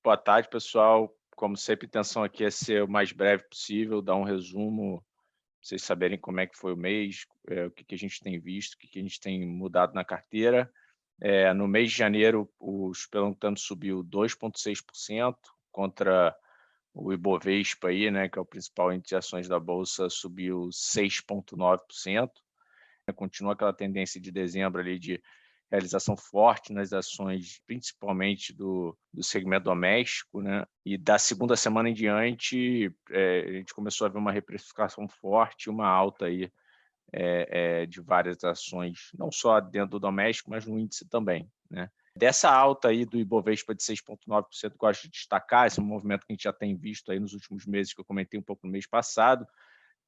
Boa tarde, pessoal. Como sempre, a intenção aqui é ser o mais breve possível, dar um resumo, pra vocês saberem como é que foi o mês, o que a gente tem visto, o que a gente tem mudado na carteira. No mês de janeiro, o Spellantano subiu 2,6% contra o Ibovespa aí, né, que é o principal índice de ações da bolsa, subiu 6,9%. Continua aquela tendência de dezembro ali de realização forte nas ações, principalmente do segmento doméstico, né? E da segunda semana em diante, a gente começou a ver uma reprecificação forte, uma alta aí de várias ações, não só dentro do doméstico, mas no índice também, né? Dessa alta aí do Ibovespa de 6,9%, gosto de destacar esse movimento que a gente já tem visto aí nos últimos meses, que eu comentei um pouco no mês passado.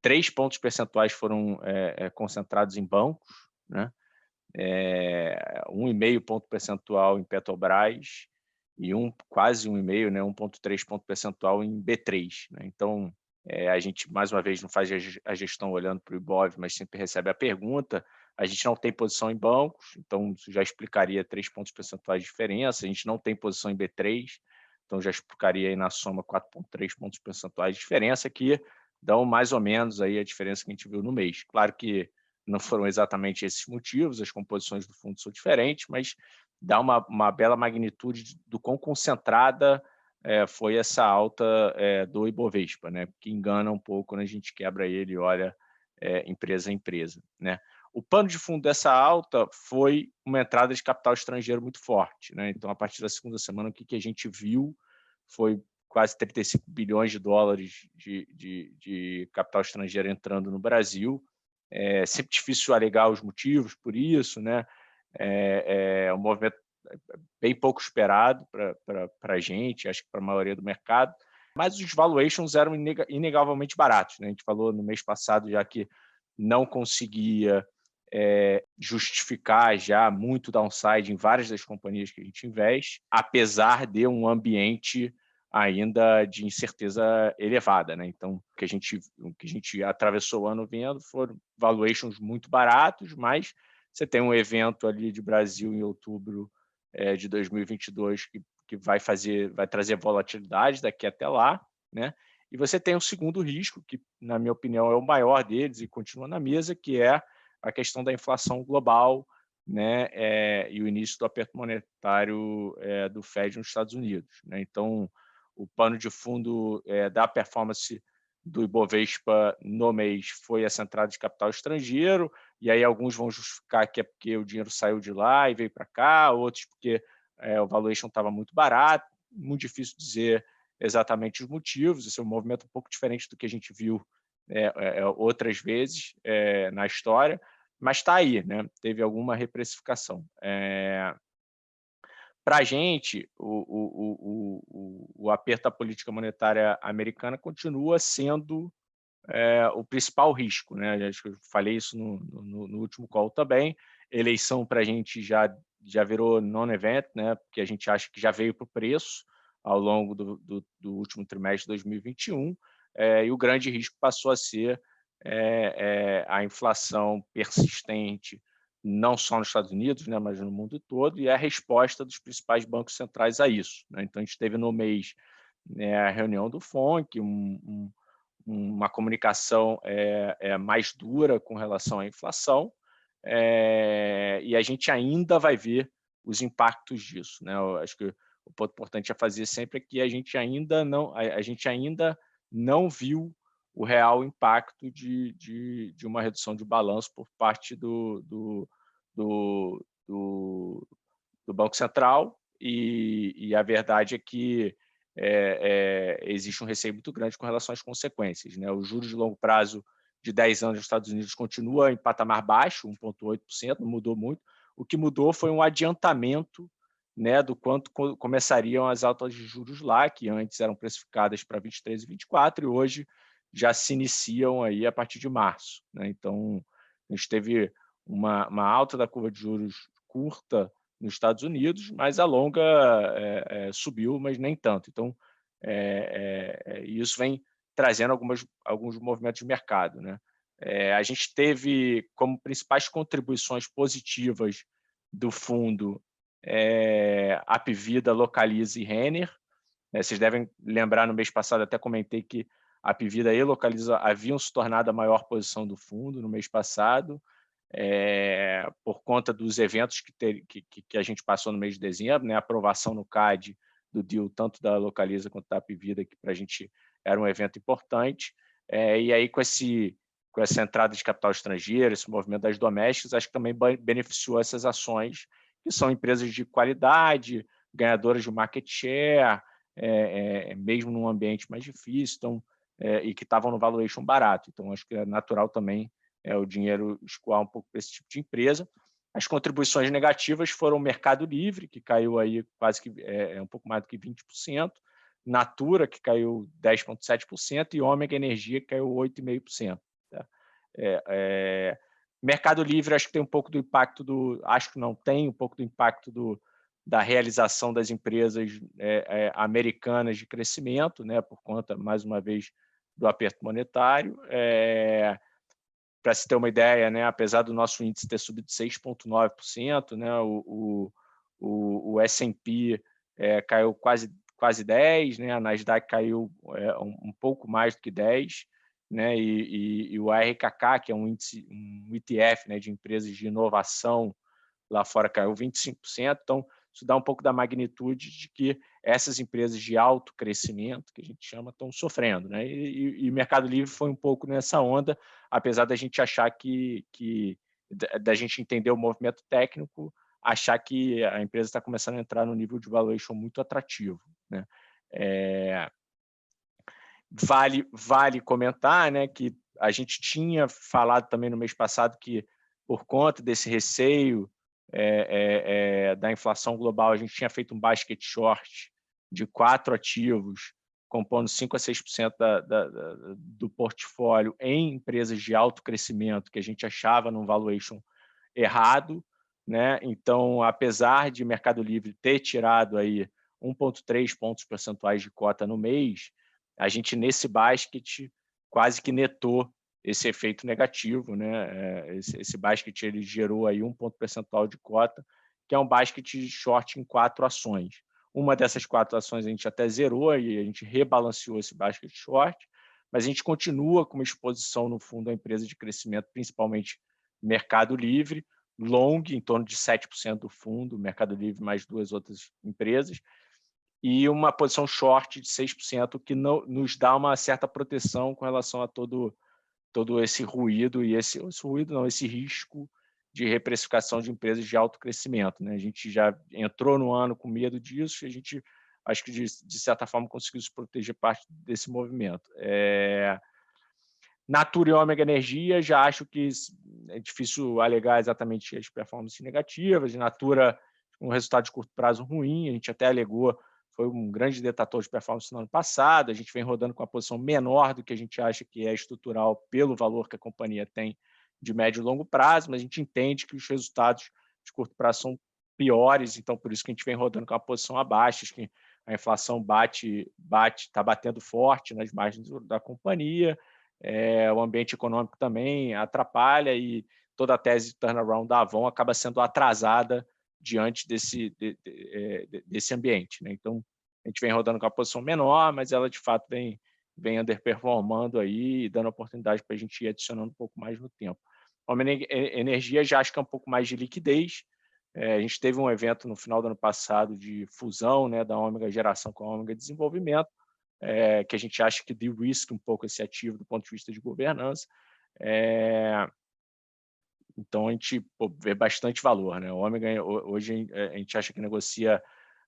3 pontos percentuais foram concentrados em bancos, né? 1,5 ponto percentual em Petrobras e quase 1,5, né, 1,3 ponto percentual em B3. Né? Então, a gente, mais uma vez, não faz a gestão olhando para o Ibov, mas sempre recebe a pergunta. A gente não tem posição em bancos, então isso já explicaria 3 pontos percentuais de diferença. A gente não tem posição em B3, então já explicaria aí na soma 4,3 pontos percentuais de diferença, que dão mais ou menos aí a diferença que a gente viu no mês. Claro que não foram exatamente esses motivos, as composições do fundo são diferentes, mas dá uma bela magnitude do quão concentrada foi essa alta do Ibovespa, né? Que engana um pouco quando a gente quebra ele e olha empresa a empresa, né? O pano de fundo dessa alta foi uma entrada de capital estrangeiro muito forte, né? Então, a partir da segunda semana, o que a gente viu foi quase 35 bilhões de dólares de capital estrangeiro entrando no Brasil. É sempre difícil alegar os motivos por isso, né? É um movimento bem pouco esperado para a gente, acho que para a maioria do mercado, mas os valuations eram inegavelmente baratos, né? A gente falou no mês passado já que não conseguia justificar já muito downside em várias das companhias que a gente investe, apesar de um ambiente ainda de incerteza elevada, né? Então, o que a gente atravessou o ano vendo foram valuations muito baratos, mas você tem um evento ali de Brasil em outubro de 2022 que vai trazer volatilidade daqui até lá, né? E você tem um segundo risco, que, na minha opinião, é o maior deles e continua na mesa, que é a questão da inflação global, né? E o início do aperto monetário do Fed nos Estados Unidos, né? Então, o pano de fundo da performance do Ibovespa no mês foi essa entrada de capital estrangeiro, e aí alguns vão justificar que é porque o dinheiro saiu de lá e veio para cá, outros porque o valuation estava muito barato, muito difícil dizer exatamente os motivos. Esse é um movimento um pouco diferente do que a gente viu outras vezes na história, mas está aí, né? Teve alguma reprecificação. Para a gente, o aperto da política monetária americana continua sendo o principal risco, né? Acho que eu falei isso no último call também. Eleição para a gente já virou non-event, né? Porque a gente acha que já veio para o preço ao longo do último trimestre de 2021, e o grande risco passou a ser a inflação persistente, não só nos Estados Unidos, né, mas no mundo todo, e a resposta dos principais bancos centrais a isso, né? Então, a gente teve no mês, né, a reunião do FONC, uma comunicação mais dura com relação à inflação, e a gente ainda vai ver os impactos disso, né? Eu acho que o ponto importante a fazer sempre é que a gente ainda não viu o real impacto de uma redução de balanço por parte do, do, do Banco Central, e a verdade é que existe um receio muito grande com relação às consequências, né? O juros de longo prazo de 10 anos nos Estados Unidos continua em patamar baixo, 1,8%, não mudou muito. O que mudou foi um adiantamento, né, do quanto começariam as altas de juros lá, que antes eram precificadas para 23 e 24, e hoje já se iniciam aí a partir de março, né? Então, a gente teve uma alta da curva de juros curta nos Estados Unidos, mas a longa subiu, mas nem tanto. Então, isso vem trazendo alguns movimentos de mercado, né? A gente teve como principais contribuições positivas do fundo Apvida, Localiza e Renner. Vocês devem lembrar, no mês passado até comentei que a Apivida e Localiza haviam se tornado a maior posição do fundo no mês passado, por conta dos eventos que a gente passou no mês de dezembro, né? A aprovação no CAD do deal, tanto da Localiza quanto da Apivida, que para a gente era um evento importante. E aí, com essa entrada de capital estrangeiro, esse movimento das domésticas, acho que também beneficiou essas ações, que são empresas de qualidade, ganhadoras de market share, mesmo num ambiente mais difícil, então, e que estavam no valuation barato. Então, acho que é natural também o dinheiro escoar um pouco para esse tipo de empresa. As contribuições negativas foram o Mercado Livre, que caiu aí quase que um pouco mais do que 20%, Natura, que caiu 10,7%, e Ômega Energia, que caiu 8,5%. Tá? Mercado Livre, acho que tem um pouco do impacto acho que não tem um pouco do impacto da realização das empresas americanas de crescimento, né, por conta, mais uma vez, do aperto monetário. Para se ter uma ideia, né, apesar do nosso índice ter subido 6,9%, né, o S&P caiu quase 10%, né, a Nasdaq caiu um pouco mais do que 10%, né, e o ARKK, que é um ETF, né, de empresas de inovação lá fora, caiu 25%. Então, isso dá um pouco da magnitude de que essas empresas de alto crescimento, que a gente chama, estão sofrendo, né? E o Mercado Livre foi um pouco nessa onda, apesar da gente achar da gente entender o movimento técnico, achar que a empresa está começando a entrar no nível de valuation muito atrativo, né? Vale comentar, né, que a gente tinha falado também no mês passado que, por conta desse receio da inflação global, a gente tinha feito um basket short de 4 ativos, compondo 5 a 6% do portfólio em empresas de alto crescimento, que a gente achava num valuation errado, né? Então, apesar de Mercado Livre ter tirado aí 1,3 pontos percentuais de cota no mês, a gente, nesse basket, quase que netou esse efeito negativo, né? Esse basket ele gerou aí 1 ponto percentual de cota, que é um basket de short em 4 ações. Uma dessas 4 ações a gente até zerou e a gente rebalanceou esse basket short, mas a gente continua com uma exposição no fundo à empresa de crescimento, principalmente Mercado Livre, long, em torno de 7% do fundo, Mercado Livre mais 2 outras empresas, e uma posição short de 6%, que nos dá uma certa proteção com relação a todo esse ruído e esse risco de reprecificação de empresas de alto crescimento, né? A gente já entrou no ano com medo disso e a gente, acho que de certa forma, conseguiu se proteger parte desse movimento. Natura e Ômega Energia, já acho que é difícil alegar exatamente as performances negativas. Natura, um resultado de curto prazo ruim, a gente até alegou, foi um grande detrator de performance no ano passado. A gente vem rodando com uma posição menor do que a gente acha que é estrutural pelo valor que a companhia tem de médio e longo prazo, mas a gente entende que os resultados de curto prazo são piores, então por isso que a gente vem rodando com uma posição abaixo. Acho que a inflação está batendo forte nas margens da companhia. O ambiente econômico também atrapalha e toda a tese de turnaround da Avon acaba sendo atrasada diante desse ambiente, né? Então, a gente vem rodando com a posição menor, mas ela, de fato, vem underperformando aí, dando oportunidade para a gente ir adicionando um pouco mais no tempo. A Energia já acho que é um pouco mais de liquidez. A gente teve um evento no final do ano passado de fusão, né, da Ômega Geração com a Ômega Desenvolvimento, que a gente acha que de-risk um pouco esse ativo do ponto de vista de governança. Então, a gente vê bastante valor, né? O Ômega, hoje, a gente acha que negocia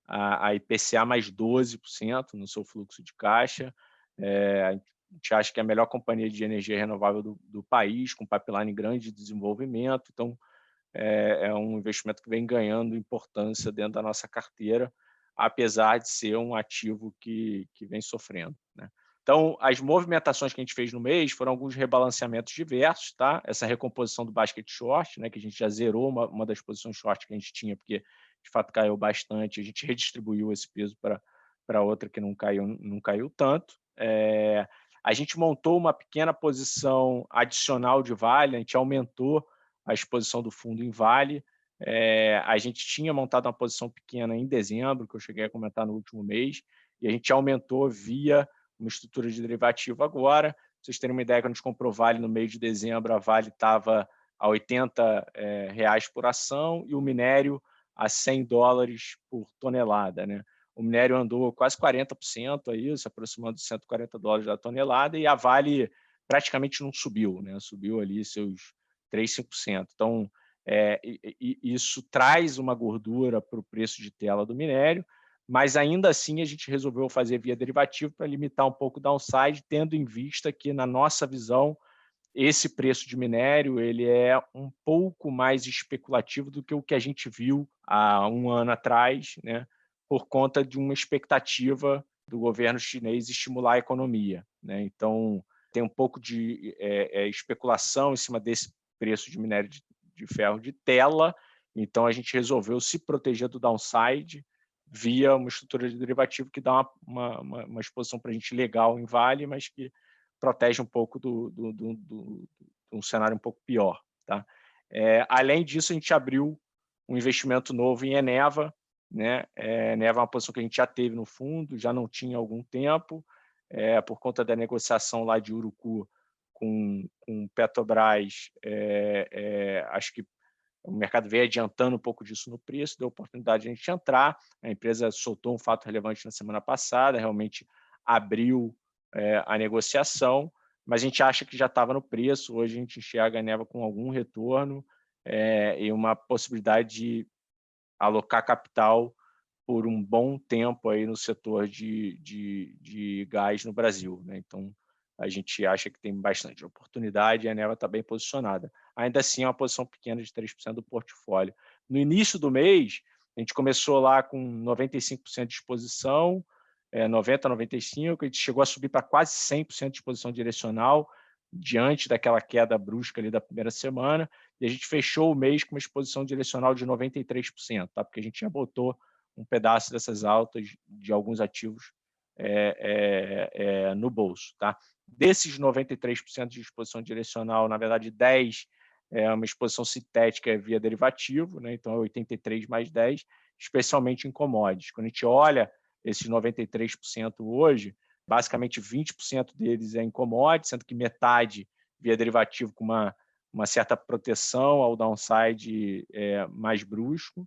a IPCA mais 12% no seu fluxo de caixa. A gente acha que é a melhor companhia de energia renovável do país, com pipeline grande de desenvolvimento. Então, é um investimento que vem ganhando importância dentro da nossa carteira, apesar de ser um ativo que vem sofrendo, né? Então, as movimentações que a gente fez no mês foram alguns rebalanceamentos diversos, tá? Essa recomposição do basket short, né, que a gente já zerou uma das posições short que a gente tinha, porque de fato caiu bastante, a gente redistribuiu esse peso para outra que não caiu tanto. A gente montou uma pequena posição adicional de Vale, a gente aumentou a exposição do fundo em Vale. A gente tinha montado uma posição pequena em dezembro, que eu cheguei a comentar no último mês, e a gente aumentou via uma estrutura de derivativo agora. Pra vocês terem uma ideia, quando a gente comprou Vale no meio de dezembro, a Vale estava a R$ 80 reais por ação e o minério a $100 por tonelada, né? O minério andou quase 40% aí, se aproximando de $140 da tonelada, e a Vale praticamente não subiu, né? Subiu ali seus 3, 5%. Então, isso traz uma gordura para o preço de tela do minério, mas ainda assim a gente resolveu fazer via derivativo para limitar um pouco o downside, tendo em vista que, na nossa visão, esse preço de minério ele é um pouco mais especulativo do que o que a gente viu há um ano atrás, né, por conta de uma expectativa do governo chinês estimular a economia, né? Então, tem um pouco de especulação em cima desse preço de minério de ferro de tela, então a gente resolveu se proteger do downside via uma estrutura de derivativo que dá uma exposição para a gente legal em Vale, mas que protege um pouco de um cenário um pouco pior. Tá? Além disso, a gente abriu um investimento novo em Eneva. Né? Eneva é uma posição que a gente já teve no fundo, já não tinha há algum tempo, por conta da negociação lá de Urucu com Petrobras. Acho que o mercado veio adiantando um pouco disso no preço, deu oportunidade de a gente entrar. A empresa soltou um fato relevante na semana passada, realmente abriu a negociação, mas a gente acha que já estava no preço. Hoje a gente enxerga a Eneva com algum retorno e uma possibilidade de alocar capital por um bom tempo aí no setor de gás no Brasil. Né? Então, a gente acha que tem bastante oportunidade e a Eneva está bem posicionada. Ainda assim, é uma posição pequena de 3% do portfólio. No início do mês, a gente começou lá com 95% de exposição, 90%, 95%, a gente chegou a subir para quase 100% de exposição direcional, diante daquela queda brusca ali da primeira semana, e a gente fechou o mês com uma exposição direcional de 93%, tá? Porque a gente já botou um pedaço dessas altas de alguns ativos no bolso. Tá? Desses 93% de exposição direcional, na verdade, 10% é uma exposição sintética via derivativo, né? Então é 83 mais 10, especialmente em commodities. Quando a gente olha esses 93% hoje, basicamente 20% deles é em commodities, sendo que metade via derivativo com uma certa proteção ao downside mais brusco,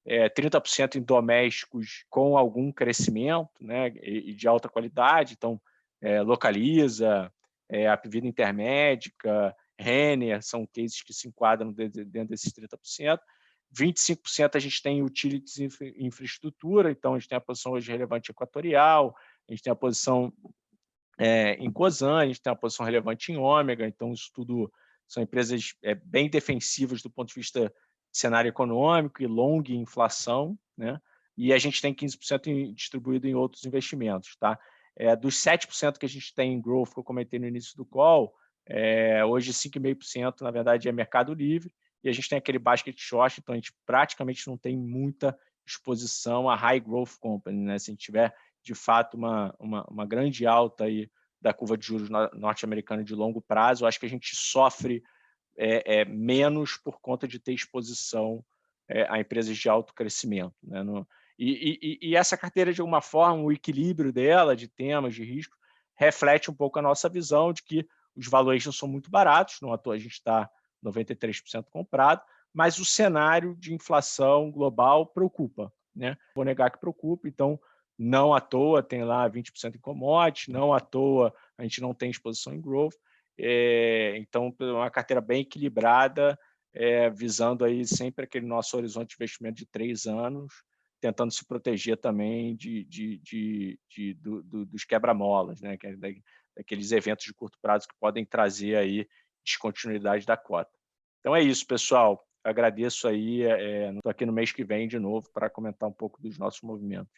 30% em domésticos com algum crescimento, né, e de alta qualidade, então Localiza, Apivida Intermédica, Renner, são cases que se enquadram dentro desses 30%. 25% a gente tem utilities e infraestrutura, então a gente tem a posição hoje relevante equatorial, a gente tem a posição em Cosan, a gente tem a posição relevante em Ômega, então isso tudo são empresas bem defensivas do ponto de vista de cenário econômico e long inflação, né? E a gente tem 15% distribuído em outros investimentos. Tá? Dos 7% que a gente tem em growth, que eu comentei no início do call, hoje 5,5% na verdade é mercado livre, e a gente tem aquele basket short, então a gente praticamente não tem muita exposição a high growth company. Né? Se a gente tiver de fato uma grande alta aí da curva de juros norte-americana de longo prazo, acho que a gente sofre menos por conta de ter exposição a empresas de alto crescimento. Né? E essa carteira, de alguma forma, o equilíbrio dela, de temas, de risco, reflete um pouco a nossa visão de que os valuations são muito baratos, não à toa a gente está 93% comprado, mas o cenário de inflação global preocupa. Né? Vou negar que preocupa, então não à toa tem lá 20% em commodities, não à toa a gente não tem exposição em growth. Então, uma carteira bem equilibrada, visando aí sempre aquele nosso horizonte de investimento de 3 anos, tentando se proteger também dos quebra-molas, né? Daqueles eventos de curto prazo que podem trazer aí descontinuidade da cota. Então é isso, pessoal. Agradeço aí. Estou aqui no mês que vem de novo para comentar um pouco dos nossos movimentos.